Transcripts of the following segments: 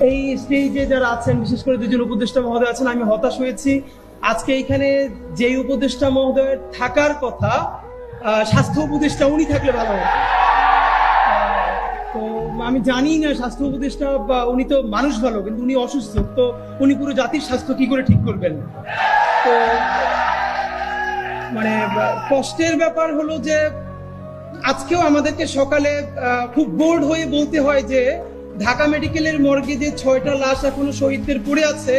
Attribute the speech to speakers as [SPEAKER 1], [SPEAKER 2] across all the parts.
[SPEAKER 1] এই স্টেজে যারা আছেন, বিশেষ করে দুজন উপদেষ্টা মহোদয় আছেন, আমি হতাশ হয়েছি। আজকে এখানে যে উপদেষ্টা মহোদয়ের থাকার কথা, স্বাস্থ্য উপদেষ্টা উনি থাকলে ভালো হতো। তো আমি জানি না স্বাস্থ্য উপদেষ্টা, বা উনি তো মানুষ ভালো, কিন্তু উনি অসুস্থ, তো উনি পুরো জাতির স্বাস্থ্য কি করে ঠিক করবেন? তো মানে কষ্টের ব্যাপার হলো যে আজকেও আমাদেরকে সকালে খুব বোর্ড হয়ে বলতে হয় যে ঢাকা মেডিকেলের মর্গে যে 6টা লাশ এখনো শহীদদের পড়ে আছে,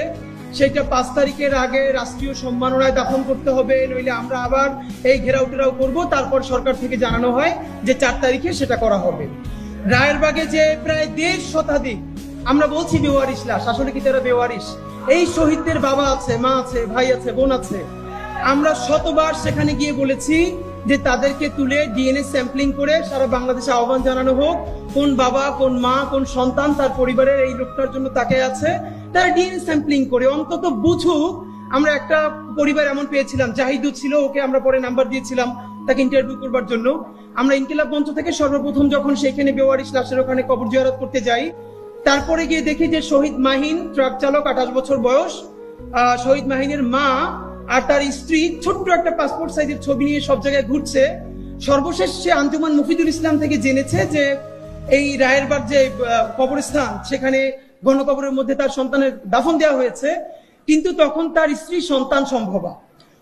[SPEAKER 1] সেটা 5 তারিখের আগে রাষ্ট্রীয় সম্মাননায় দাফন করতে হবে, নইলে আমরা আবার এই ঘেরাও টেরাও করবো। তারপর সরকার থেকে জানানো হয় যে 4 তারিখে সেটা করা হবে। রায়েরবাগে যে প্রায় 1.5 শতাধিক, আমরা বলছি বেওয়ারিশ লাশ, আসলে কি তারা বেওয়ারিশ? এই শহীদদের বাবা আছে, মা আছে, ভাই আছে, বোন আছে। আমরা শতবার সেখানে গিয়ে বলেছি যে তাদেরকে তুলে ডিএনএ স্যাম্পলিং করে সারা বাংলাদেশে আহ্বান জানানো হোক, কোন বাবা, কোন মা, কোন সন্তান তার পরিবারের এই লোকটার জন্য তাকে আছে, তারা ডিএনএ স্যাম্পলিং করে অন্তত বুঝুক। আমরা একটা পরিবার এমন পেয়েছিলাম, জাহিদু ছিল, ওকে আমরা পরে নাম্বার দিয়েছিলাম তাকে ইন্টারভিউ করবার জন্য। আমরা ইনকিলাব মঞ্চ থেকে সর্বপ্রথম যখন সেখানে বেওয়ারিশ লাশের ওখানে কবর জিয়ারত করতে যাই, তারপরে গিয়ে দেখি যে শহীদ মাহিন, ট্রাক চালক, 28 বছর বয়স, শহীদ মাহিনের মা আর তার স্ত্রী ছোট্ট একটা পাসপোর্ট সাইজের ছবি নিয়ে সব জায়গায় ঘুরছে। সর্বশেষ সে আঞ্জুমান মুফিদুল ইসলাম থেকে জেনেছে যে এই রায়েরবাগ যে কবরস্থান, সেখানে গণকবরের মধ্যে তার সন্তানের দাফন দেওয়া হয়েছে, কিন্তু তখন তার স্ত্রী সন্তান সম্ভবা।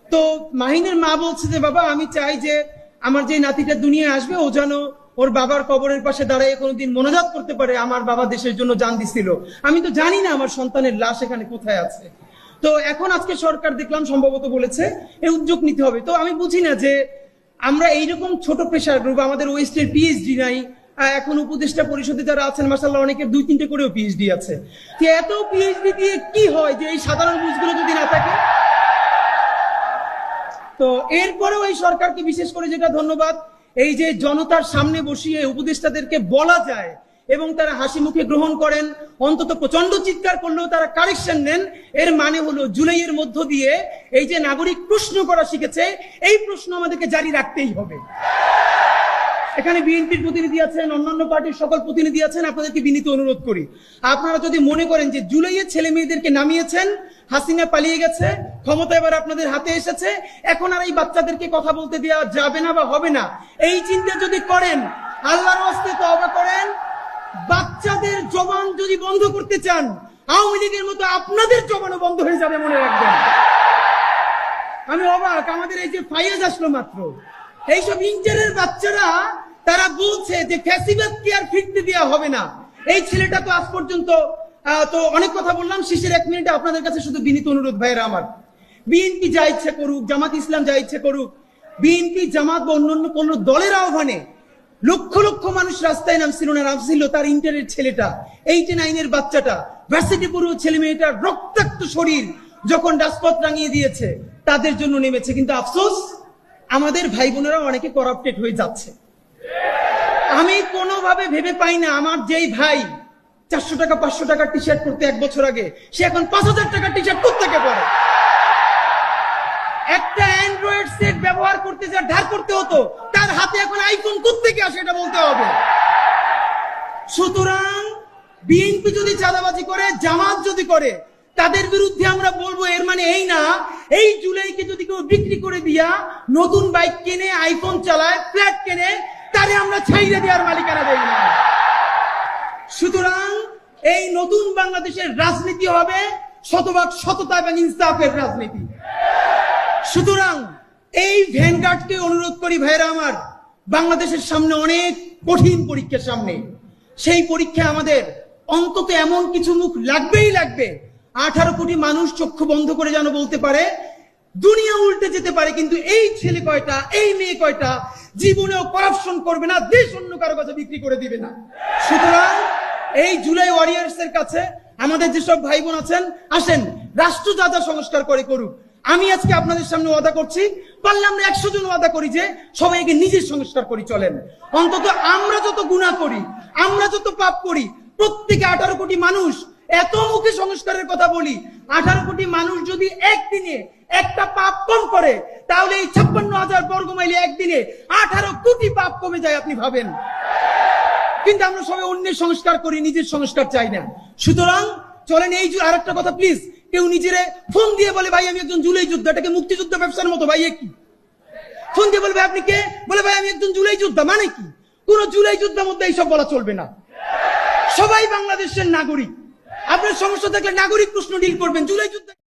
[SPEAKER 1] তো মাহিনের মা বলছে যে বাবা, আমি চাই যে আমার যে নাতিটা দুনিয়ায় আসবে, ও যেন ওর বাবার কবরের পাশে দাঁড়িয়ে কোনোদিন মোনাজাত করতে পারে, আমার বাবা দেশের জন্য জান দিছিল, আমি তো জানি না আমার সন্তানের লাশ এখানে কোথায় আছে। তো এখন আজকে সরকার দেখলাম সম্ভবত বলেছে এই উদ্যোগ নিতে হবে। তো আমি বুঝি না যে আমরা এইরকম ছোট প্রেশার গ্রুপ, আমাদের ওয়েস্টের পিএইচডি নাই, এখন উপদেষ্টা পরিষদে যারা আছেন মাশাআল্লাহ অনেকের 2-3টে করেও পিএইচডি আছে। এত পিএইচডি দিয়ে কি হয় যে এই সাধারণ বুঝগুলো যদি না থাকে? তো এরপরেও এই সরকারকে বিশেষ করে যেটা ধন্যবাদ, এই যে জনতার সামনে বসিয়ে উপদেষ্টাদেরকে বলা যায় এবং তারা হাসি মুখে গ্রহণ করেন, অন্তত প্রচন্ড চিৎকার করলেও তারা কারেকশন নেন। এর মানে হলো জুলাইয়ের মধ্য দিয়ে এই যে নাগরিক প্রশ্ন করা শিখেছে, এই প্রশ্ন আমাদেরকে জারি রাখতেই হবে। এখানে বিএনপির প্রতিনিধি আছেন, অন্যান্য পার্টির সকল প্রতিনিধি আছেন, আপনাদেরকে বিনীত অনুরোধ করি, আপনারা যদি মনে করেন যে জুলাইয়ে ছেলে মেয়েদেরকে নামিয়েছেন, হাসিনা পালিয়ে গেছে, ক্ষমতা এবার আপনাদের হাতে এসেছে, এখন আর এই বাচ্চাদেরকে কথা বলতে দেওয়া যাবে না বা হবে না, এই চিন্তা যদি করেন, আল্লাহর ওয়াস্তে তওবা করেন। বাচ্চাদের জবান যদি বন্ধ করতে চান, আওয়ামী লীগের মতো আপনাদের জবানও বন্ধ হয়ে যাবে, মনে রাখবেন। আমি অবাক, আমাদের এই যে ফাইয়াজ আসলো মাত্র, এইসব ইঞ্জিনিয়ারের বাচ্চারা তারা বলছে যে ফ্যাসিবাদকে আর ফিরতে দেওয়া হবে না। এই ছেলেটা তো আজ পর্যন্ত তো অনেক কথা বললাম, শেষের 1 মিনিটে আপনাদের কাছে শুধু বিনীত অনুরোধ ভাইয়েরা আমার, বিএনপি যা ইচ্ছে করুক, জামাত ইসলাম যা ইচ্ছে করুক, বিএনপি জামাত বা অন্যান্য কোন দলের আহ্বানে লক্ষ লক্ষ মানুষ রাস্তায় নামছিল না? নামছিল তার ইন্টারের ছেলেটা, 89-এর বাচ্চাটা, ভার্সিটি পড়ুয়া ছেলে মেয়েটার রক্তাক্ত শরীর যখন রাজপথ রাঙিয়ে দিয়েছে, তাদের জন্য নেমেছে। কিন্তু আফসোস, আমাদের ভাই বোনেরা অনেকে করাপ্টেড হয়ে যাচ্ছে। আমি কোনোভাবে ভেবে পাই না, আমার যেই ভাই 400 টাকা 500 টাকার টি শার্ট পরতে 1 বছর আগে, সে এখন 5000 টাকার টি শার্ট কোত্থেকে পরে? একটা অ্যান্ড্রয়েড সেট ব্যবহার করতে যা ধার করতে হতো, তার হাতে এখন আইফোন কোত্থেকে আসে এটা বলতে হবে। সুতরাং বিএনপি যদি চাঁদাবাজি করে, জামাত যদি করে, তাদের বিরুদ্ধে আমরা বলবো। এর মানে এই না এই জুলাইকে যদি কেউ বিক্রি করে দিয়া নতুন বাইক কিনে, আইফোন চালায়, ফ্ল্যাট কিনে, তারে আমরা ছাইড়ে দেওয়ার মালিকানা দেই না। সুতরাং এই নতুন বাংলাদেশের রাজনীতি হবে শতভাগ সততা এবং ইনসাফের রাজনীতি। সুতরাং এই ভ্যানগার্ডকে অনুরোধ করি, ভাইরা আমার, বাংলাদেশের সামনে অনেক কঠিন পরীক্ষার সামনে, সেই পরীক্ষা আমাদের অন্তত এমন কিছু মুখ লাগবেই লাগবে, 18 কোটি মানুষ চক্ষু বন্ধ করে যেন বলতে পারে দুনিয়া উল্টে যেতে পারে, কিন্তু এই ছেলে কয়টা, এই মেয়ে কয়টা জীবনেও করাপশন করবে না, দেশ অন্য কারো কাছে বিক্রি করে দিবে না। সুতরাং এই জুলাই ওয়ারিয়ার্স এর কাছে আমাদের যেসব ভাই বোন আছেন, আসেন রাষ্ট্র যা যা সংস্কার করে করুক। আমি আজকে আপনাদের সামনে ওয়াদা করছি, পারলে আমরা 100 জন ওয়াদা করি যে সবাইকে নিজের সংস্কার করি চলেন। অন্তত আমরা যত গুনাহ করি, আমরা যত পাপ করি, প্রত্যেকে 18 কোটি মানুষ এত মুখে সংস্কারের কথা বলি, 18 কোটি মানুষ যদি একদিনে একটা পাপ কম করে, তাহলে এই 56,000 বর্গ মাইলে একদিনে 18 কোটি পাপ কমে যায়। আপনি ভাবেন কিন্তু আমরা সবাই অন্যের সংস্কার করি, নিজের সংস্কার চাই না। সুতরাং চলেন এই আর একটা কথা প্লিজ, কেউ নিজেরে ফোন দিয়ে বলে ভাই আমি একজন জুলাই যোদ্ধা, এটাকে মুক্তিযুদ্ধ ব্যবসার মতো। ভাই কি ফোন দিয়ে বলবে আপনি কে, বলে ভাই আমি একজন জুলাই যোদ্ধা, মানে কি? কোন জুলাই যোদ্ধার মধ্যে এইসব বলা চলবে না। সবাই বাংলাদেশের নাগরিক। আপনার সমস্যা থাকলে নাগরিক প্রশ্ন ডিল করবেন, জুলাই যোদ্ধা